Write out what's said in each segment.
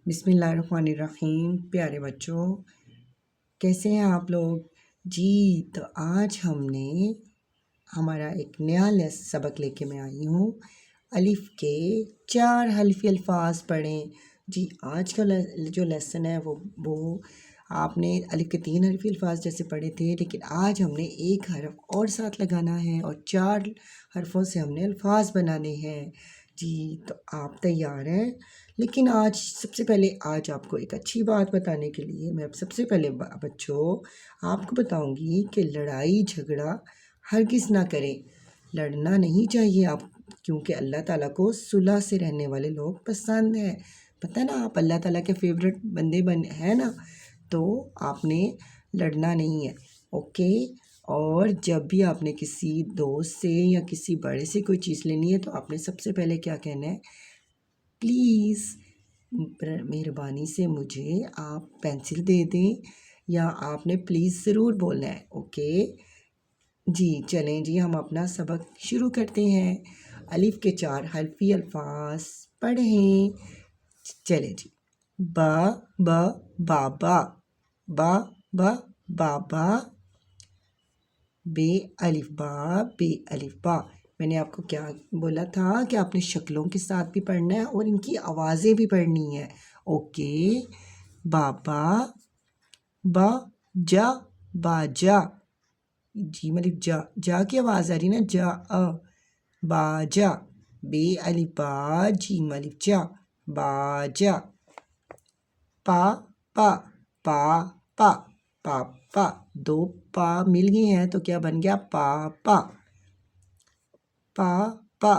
बिस्मिल्लाहिर्रहमानिर्रहीम। प्यारे बच्चों, कैसे हैं आप लोग जी। तो आज हमारा एक नया सबक लेके मैं आई हूँ। अलिफ के 4 हल्फी अल्फाज पढ़ें जी। आज का जो लेसन है वो आपने अलिफ के 3 हल्फी अल्फाज जैसे पढ़े थे, लेकिन आज हमने एक हर्फ और साथ लगाना है और 4 हरफों से हमने अल्फाज बनाने हैं जी। तो आप तैयार हैं? लेकिन सबसे पहले आज आपको एक अच्छी बात बताने के लिए मैं सबसे पहले बच्चों आपको बताऊंगी कि लड़ाई झगड़ा हरगिज़ ना करें। लड़ना नहीं चाहिए आप, क्योंकि अल्लाह ताला को सुलह से रहने वाले लोग पसंद हैं। पता है ना, आप अल्लाह ताला के फेवरेट बंदे हैं ना। तो आपने लड़ना नहीं है, ओके। और जब भी आपने किसी दोस्त से या किसी बड़े से कोई चीज़ लेनी है तो आपने सबसे पहले क्या कहना है, प्लीज़ मेहरबानी से मुझे आप पेंसिल दे दें, या आपने प्लीज़ ज़रूर बोलना है, ओके जी। चलें जी, हम अपना सबक शुरू करते हैं। अलिफ के 4 हल्फी अल्फाज पढ़ें। चलें जी। ब ब बाबा, ब ब बाबा। बे अलिफ बा। मैंने आपको क्या बोला था कि आपने शक्लों के साथ भी पढ़ना है और इनकी आवाज़ें भी पढ़नी है, ओके। बाबा, बा जा बाजा जी, मतलब जा की आवाज़ आ रही ना, जा बाजा। बे अलिफ बा जी अलिफ जा बाजा। पा पा पा पा पापा। 2 पा मिल गए हैं तो क्या बन गया, पापा। पापा।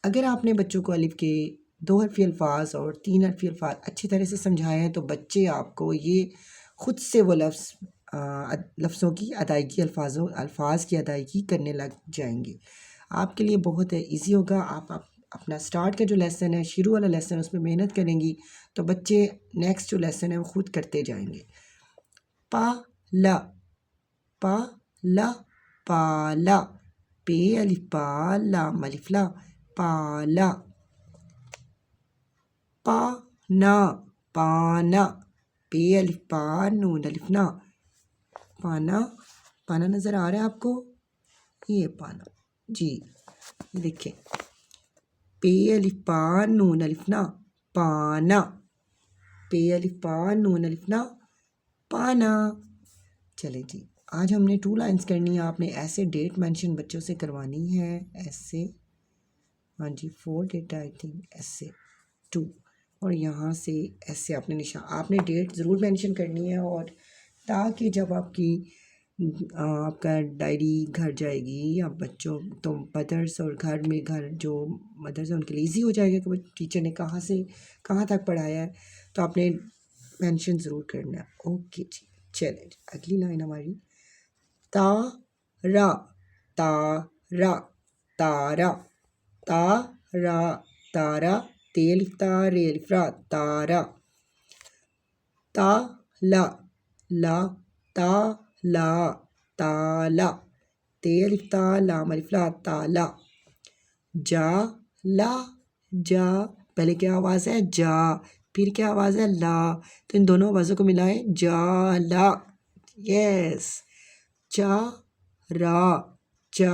अगर आपने बच्चों को अलिफ के 2 हर्फी अल्फाज और 3 हर्फी अल्फाज अच्छी तरह से समझाए हैं तो बच्चे आपको ये ख़ुद से वो लफ्ज़ों की अदायगी, अल्फाज की अदायगी करने लग जाएंगे। आपके लिए बहुत इजी होगा। आप अपना स्टार्ट का जो लेसन है, शुरू वाला लेसन, उसमें मेहनत करेंगी तो बच्चे नेक्स्ट जो लेसन है वो खुद करते जाएंगे। पाला, पाला, पाला। पे अलिफ पा लाम अलिफ ला, पाला। पाना, पाना। पे अलिफ पा नून अलिफ ना, पाना। पाना नज़र आ रहा है आपको, ये पाना जी, देखें। पे अलिफ पा नून अलिफ ना, पाना। पे अलिफ पा नून अलिफ ना, पाना। चले जी, आज हमने 2 लाइंस करनी है। आपने ऐसे डेट मेंशन बच्चों से करवानी है, ऐसे, हाँ जी, 4 डेट आई थिंक, ऐसे 2, और यहाँ से ऐसे आपने डेट ज़रूर मेंशन करनी है, और ताकि जब आपका डायरी घर जाएगी या बच्चों, तो मदर्स और घर जो मदर्स हैं उनके लिए ईजी हो जाएगा कि टीचर ने कहाँ से कहाँ तक पढ़ाया है। तो आपने मेंशन ज़रूर करना है, ओके जी। चलें, अगली लाइन हमारी तारा, तारा, तारा, तारा, तारा। ते अलिफ ता रे अलिफ रा, तारा। ताला, ला, ताला, ताला। ते अलिफ ता लाम अलिफ ला, ताला। जा ला, जा। पहले क्या आवाज़ है, जा, फिर क्या आवाज़ है, ला। तो इन दोनों आवाज़ों को मिलाएं, जा ला, यस। चा रा, चा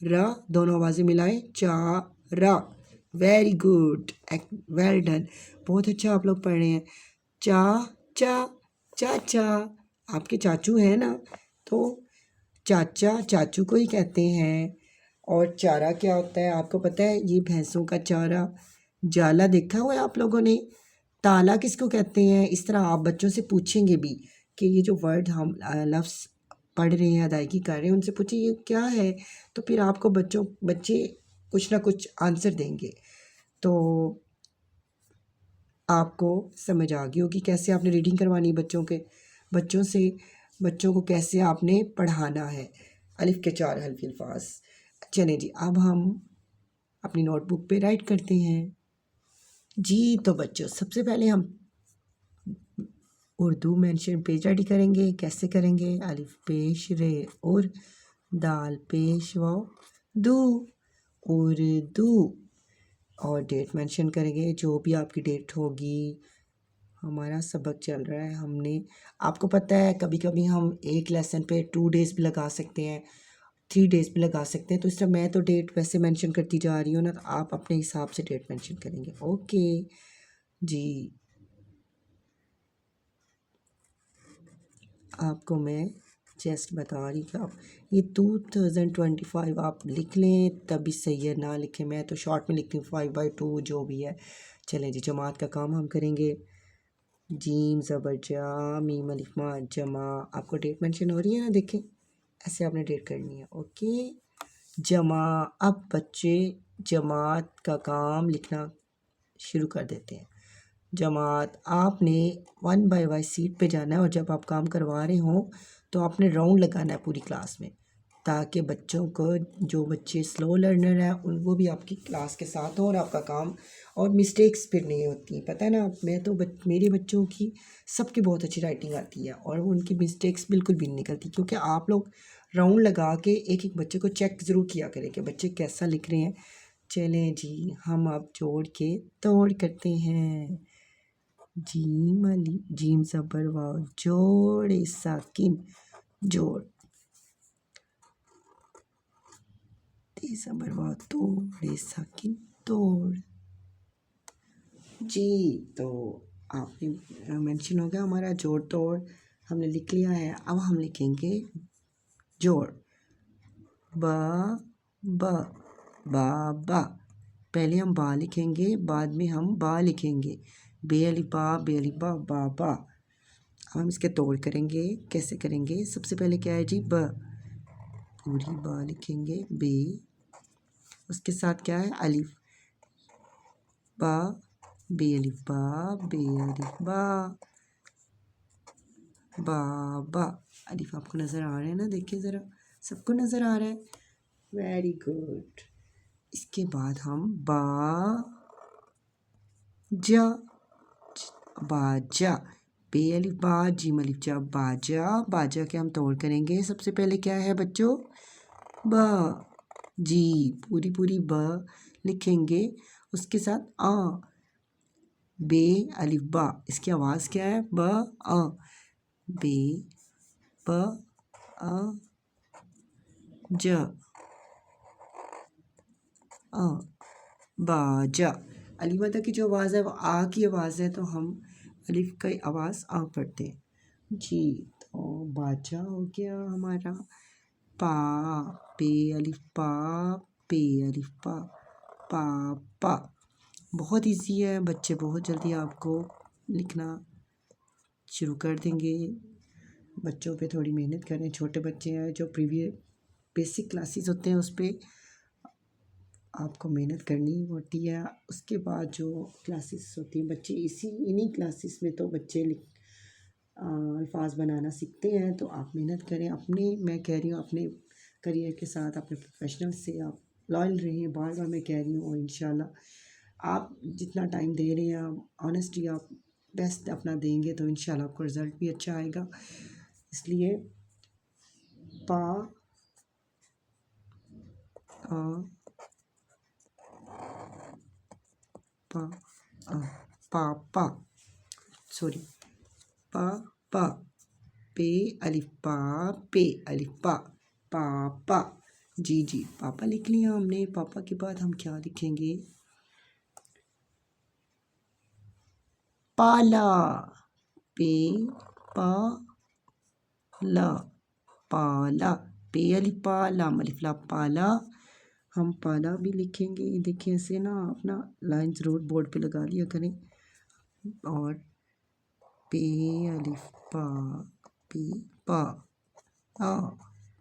रा, दोनों आवाज़ें मिलाएं, चा रा। वेरी गुड, वेल डन, बहुत अच्छा आप लोग पढ़ रहे हैं। चा चा, चाचा। आपके चाचू हैं ना, तो चाचा चाचू को ही कहते हैं। और चारा क्या होता है आपको पता है, ये भैंसों का चारा। जाला देखा हुआ है आप लोगों ने। ताला किसको कहते हैं? इस तरह आप बच्चों से पूछेंगे भी कि ये जो वर्ड हम लफ्ज़ पढ़ रहे हैं, अदायगी कर रहे हैं, उनसे पूछिए ये क्या है, तो फिर आपको बच्चे कुछ ना कुछ आंसर देंगे। तो आपको समझ आ गई होगी कैसे आपने रीडिंग करवानी बच्चों से, बच्चों को कैसे आपने पढ़ाना है। अलिफ के 4 हल्फी अल्फाज। चलें जी, अब हम अपनी नोटबुक पे राइट करते हैं जी। तो बच्चों, सबसे पहले हम उर्दू मेंशन पेज रेडी करेंगे। कैसे करेंगे? अलिफ पेश रे और दाल पेश वाओ दू, उर्दू। और डेट मेंशन करेंगे, जो भी आपकी डेट होगी हमारा सबक चल रहा है। हमने आपको पता है कभी कभी हम एक लेसन पे 2 डेज़ भी लगा सकते हैं, 3 डेज़ भी लगा सकते हैं। तो इस तरह मैं तो डेट वैसे मेंशन करती जा रही हूँ ना, तो आप अपने हिसाब से डेट मेंशन करेंगे। ओके जी, आपको मैं जस्ट बता रही कि आप ये 2025 आप लिख लें तभी सही है, ना लिखें। मैं तो शॉर्ट में लिखती हूँ 5/2 जो भी है। चलें जी, जमात का काम हम करेंगे। जीम ज़बर जा, मीम अलिफ मां जमा। आपको डेट मेंशन हो रही है ना, देखें ऐसे आपने डेट करनी है। ओके, जमा। अब बच्चे जमात का काम लिखना शुरू कर देते हैं। जमात आपने 1 बाय 1 सीट पे जाना है, और जब आप काम करवा रहे हो तो आपने राउंड लगाना है पूरी क्लास में, ताकि बच्चों को, जो बच्चे स्लो लर्नर हैं उन वो भी आपकी क्लास के साथ हो और आपका काम, और मिस्टेक्स फिर नहीं होती। पता है ना, मैं तो मेरे बच्चों की सबकी बहुत अच्छी राइटिंग आती है और उनकी मिस्टेक्स बिल्कुल भी नहीं निकलती, क्योंकि आप लोग राउंड लगा के एक एक बच्चे को चेक ज़रूर किया करें कि बच्चे कैसा लिख रहे हैं। चलें जी, हम अब जोड़ के तोड़ करते हैं। जीम अली जीम ज़बर वाव जोड़े साकिन जोड़, ते ज़बर वाव तोड़े साकिन तोड़। जी, तो आपने मेंशन हो गया हमारा जोड़ तोड़ हमने लिख लिया है। अब हम लिखेंगे जोड़। ब ब बा। पहले हम बा लिखेंगे, बाद में हम बा लिखेंगे। बे अली बा बा। अब हम इसके तोड़ करेंगे। कैसे करेंगे? सबसे पहले क्या है जी, ब, पूरी बा लिखेंगे, बे, उसके साथ क्या है, अलिफ, बा, बे अलिफ बा, बा। अलिफ आपको नज़र आ रहा है ना, देखिए ज़रा, सबको नज़र आ रहा है। Very good. इसके बाद हम जा, बाजा, बे अलिफ बा, जीम अलिफ जा, बाजा। बाजा के हम तोड़ करेंगे। सबसे पहले क्या है बच्चों, ब, जी, पूरी ब लिखेंगे, उसके साथ आ, बे अलिफ बा। इसकी आवाज़ क्या है, ब अ, बे, ब अ, ज, अ, बाजा। अली मदा की जो आवाज़ है वो आ की आवाज़ है, तो हम अलिफ की आवाज़ आ पढ़ते हैं जी। तो बाजा हो गया हमारा। पा, पे अलिफ पा, पे अलिफ पा, पापा। बहुत इजी है, बच्चे बहुत जल्दी आपको लिखना शुरू कर देंगे। बच्चों पे थोड़ी मेहनत करें, छोटे बच्चे हैं, जो प्रीवियस बेसिक क्लासेस होते हैं उस पर आपको मेहनत करनी होती है। उसके बाद जो क्लासेस होती हैं, बच्चे इन्हीं क्लासेस में तो बच्चे अल्फाज बनाना सीखते हैं। तो आप मेहनत करें अपने, मैं कह रही हूँ अपने करियर के साथ, अपने प्रोफेशनल से आप लॉयल रहें, बार बार मैं कह रही हूँ। और इंशाल्लाह आप जितना टाइम दे रहे हैं, ऑनेस्टली आप बेस्ट अपना देंगे, तो इंशाल्लाह आपको रिज़ल्ट भी अच्छा आएगा। इसलिए पा आ पा आ पापा, सॉरी, पा पा, पे अलिफ पा, पे अलिफ पा, पापा। जी, पापा लिख लिया हमने। पापा के बाद हम क्या लिखेंगे, पाला, पे पा ला, पाला, पे अलिफ पा, लाम अलिफ ला, पाला। हम पाला भी लिखेंगे। देखिए ऐसे ना, अपना लाइन ज़रूर बोर्ड पे लगा लिया करें। और पे अलिफ पा, पे पा आ,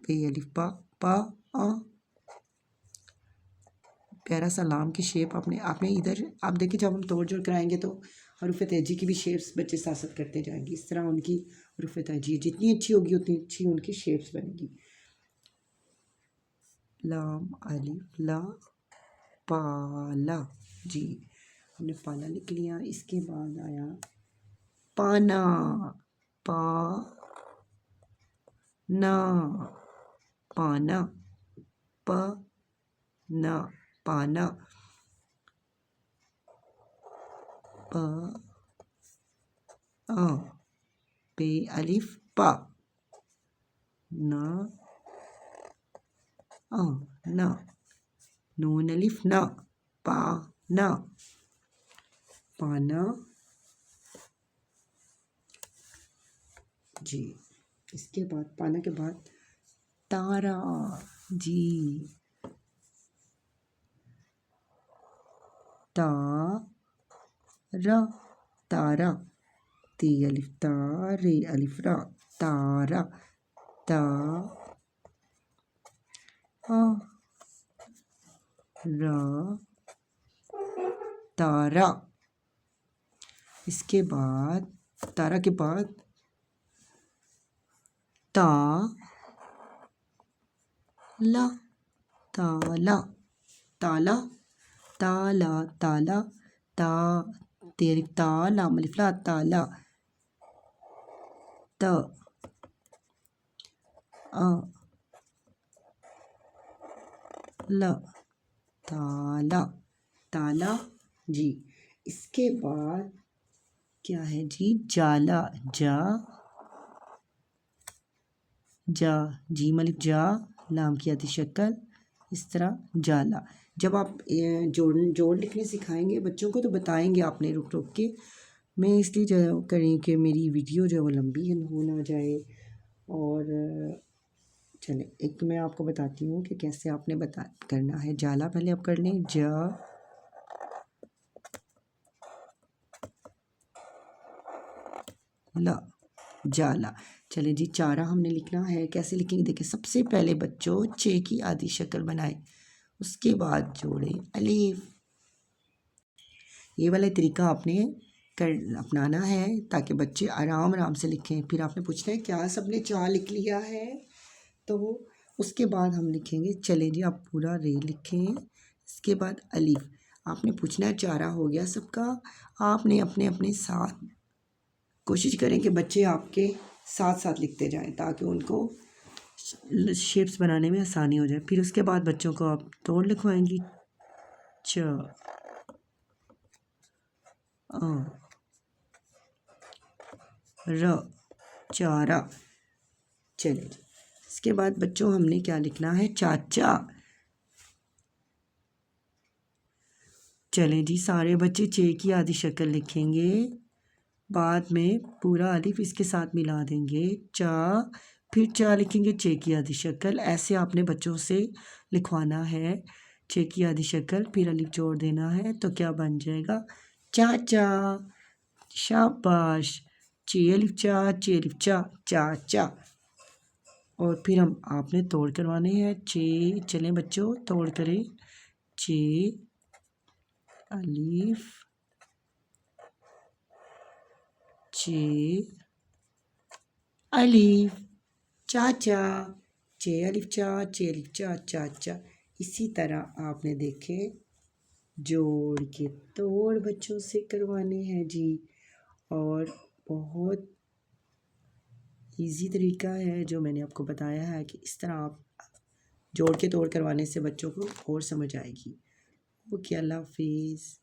पे अलिफ पा, पा आ। प्यारा सा लाम की शेप आपने इधर आप देखिए, जब हम तोड़ जोड़ कराएंगे तो हरूफ तेजी की भी शेप्स बच्चे साथ साथ करते जाएंगे। इस तरह उनकी हरूफ तेजी जितनी अच्छी होगी उतनी अच्छी उनकी शेप्स बनेगी। लाम अलिफ ला, पाला। जी, हमने पाला लिख लिया। इसके बाद आया पाना, पा ना, पाना, प ना, पाना, प अ पे अलिफ पा ना ना नून अलिफ ना पा ना पाना जी। इसके बाद पाना के बाद तारा जी तारा तारा ती अलिफ ता रे अलिफ रा तारा ता रा तारा। इसके बाद तारा के बाद ता ला ताला ताला ताला ताला ता तेरी ताला मलिफला ताला त अ ल ताला ताला जी। इसके बाद क्या है जी जाला जा जा जी मलिफ जा लाम की आधी शक्ल इस तरह जाला। जब आप जोड़ लिखने सिखाएंगे बच्चों को तो बताएंगे आपने रुक रुक के। मैं इसलिए जो करें कि मेरी वीडियो जो है वो लंबी हो ना जाए। और चले एक मैं आपको बताती हूँ कि कैसे आपने करना है। जाला पहले आप कर लें जा ला जाला। चले जी चारा हमने लिखना है। कैसे लिखेंगे देखिए सबसे पहले बच्चों चे की आधी शक्ल बनाए उसके बाद जोड़े अलीफ। ये वाला तरीका आपने अपनाना है ताकि बच्चे आराम आराम से लिखें। फिर आपने पूछना है क्या सबने चा लिख लिया है तो उसके बाद हम लिखेंगे। चले जी आप पूरा रे लिखें इसके बाद अलीफ। आपने पूछना है चारा हो गया सबका। आपने अपने अपने साथ कोशिश करें कि बच्चे आपके साथ साथ लिखते जाएं ताकि उनको शेप्स बनाने में आसानी हो जाए। फिर उसके बाद बच्चों को आप तोड़ लिखवाएंगी च र चारा। चलिए इसके बाद बच्चों हमने क्या लिखना है चाचा। चलें जी सारे बच्चे चे की आधी शक्ल लिखेंगे बाद में पूरा अलिफ इसके साथ मिला देंगे चा फिर चा लिखेंगे चे की आधी शक्ल। ऐसे आपने बच्चों से लिखवाना है चे की आधी शक्ल फिर अलिफ जोड़ देना है तो क्या बन जाएगा चाचा। शाबाश चे अलिफ चा चाचा। और फिर हम आपने तोड़ करवाने हैं चे। चलें बच्चों तोड़ करें चे अलिफ चे अलिफ चाचा चे अलिफ चा चाचा। इसी तरह आपने देखे जोड़ के तोड़ बच्चों से करवाने हैं जी। और बहुत इजी तरीका है जो मैंने आपको बताया है कि इस तरह आप जोड़ के तोड़ करवाने से बच्चों को और समझ आएगी। ओके अल्लाह हाफिज़।